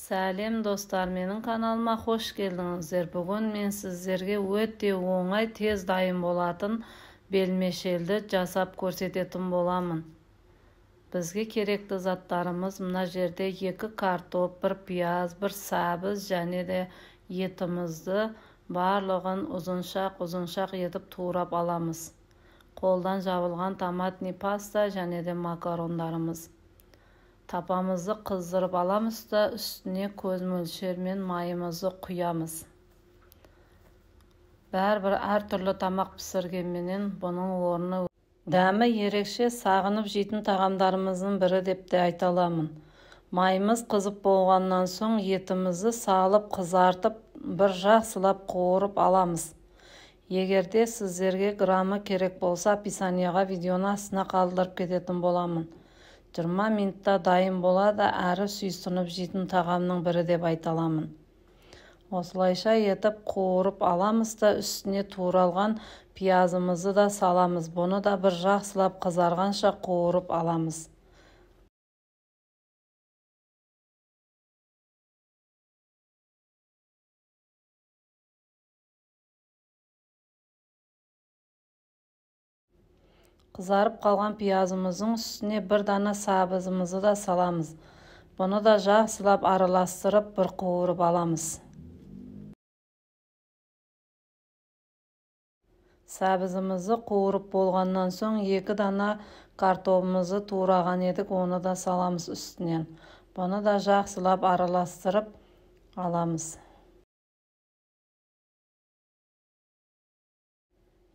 Сәлем достар, менің каналыма хош келдіңіздер. Бүгін мен сіздерге өте оңай, тез дайын болатын белмешелді жасап көрсететін боламын. Бізге керекті заттарымыз мына жерде 2 картоп, 1 пияз, 1 сәбіз және де етімізді барлығын ұзыншақ етіп турап аламыз. Қолдан жабылған томатный паста және де макарондарымыз. Тапамызды қыздырып аламыз да үстіне көз мөлшермен майымызды құямыз. Бәрбір әртүрлі тамақ пісіргенменен бұның орны дәмі ерекше, сағынып жейтін тағамдарымыздың бірі деп те айта аламын. Майымыз қызып болғаннан соң етімізді салып қызартып, бір жақсылап қуырып аламыз. Егерде сіздерге грамы керек болса, описанияға видеоны астына қалдырып кететін боламын. 20 минутта дайын болады, әрі сүйсініп жейтін тағамның бірі деп айта аламын. Осылайша етіп қуырып аламыз да үстіне туралған пиязымызды да саламыз. Бұны да бір жақсылап қызарғанша қуырып аламыз. Қызарып қалған пиязымыздың үстіне 1 дана сәбізімізді да саламыз. Бұны да жақсылап араластырып бір қуырып аламыз. Сәбізімізді қуырып болғаннан соң 2 дана картопымызды тураған едік, оны да саламыз үстінен. Бұны да жақсылап араластырып аламыз.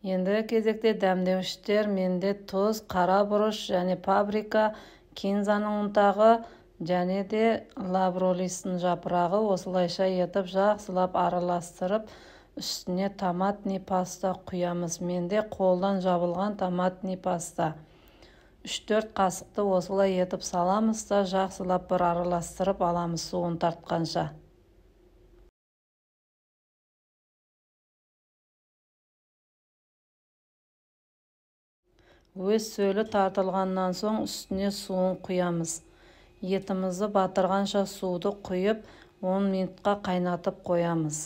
Ендігі кезекте дәмдеуіштер менде тұз, қара бұрыш және паприка, кинзаның ұнтағы және де лавролистің жапырағы. Осылайша етіп жақсылап араластырып, үстіне томатный паста құямыз. Менде қолдан жабылған томатный паста. 3-4 қасықты осылай етіп саламыз да жақсылап бір араластырып аламыз суын тартқанша. Өз сөлі тартылғаннан соң үстіне суын құямыз. Етімізді батырғанша суды құйып 10 минутқа қайнатып қоямыз.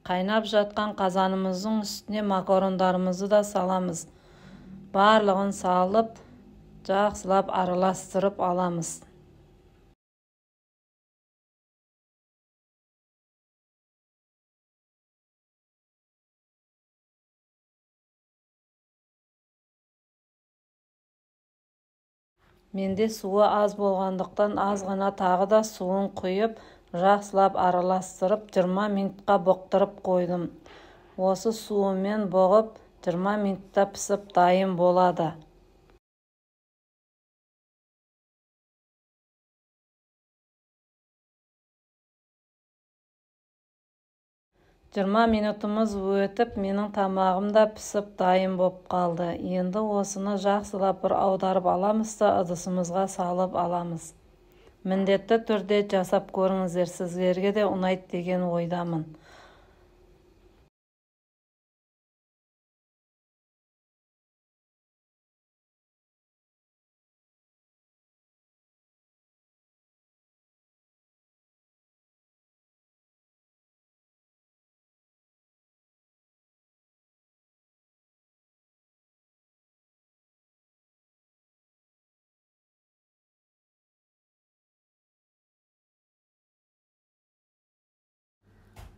Қайнап жатқан қазанымыздың үстіне макарондарымызды да саламыз. Барлығын салып, жақсылап араластырып аламыз. 'Менде суы аз болғандықтан аз ғана тағы да суын құйып, жақсылап араластырып 20 минутқа бұқтырып қойдым. Осы суымен бұғып 20 минутта пісіп дайын болады. 20 минутымыз өтіп, менің тамағым да пісіп дайын боп қалды. Енді осыны жақсылап бір аударып аламыз да ыдысымызға салып аламыз. Міндетті түрде жасап көріңіздер, сіздерге де ұнайды деген ойдамын.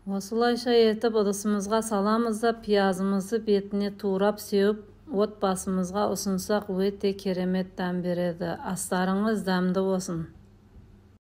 Осылайша етіп ыдысымызға саламыз да пиязымызды бетіне турап сеуіп, от басымызға ұсынсақ өте керемет дәм береді. Астарыңыз дәмді болсын.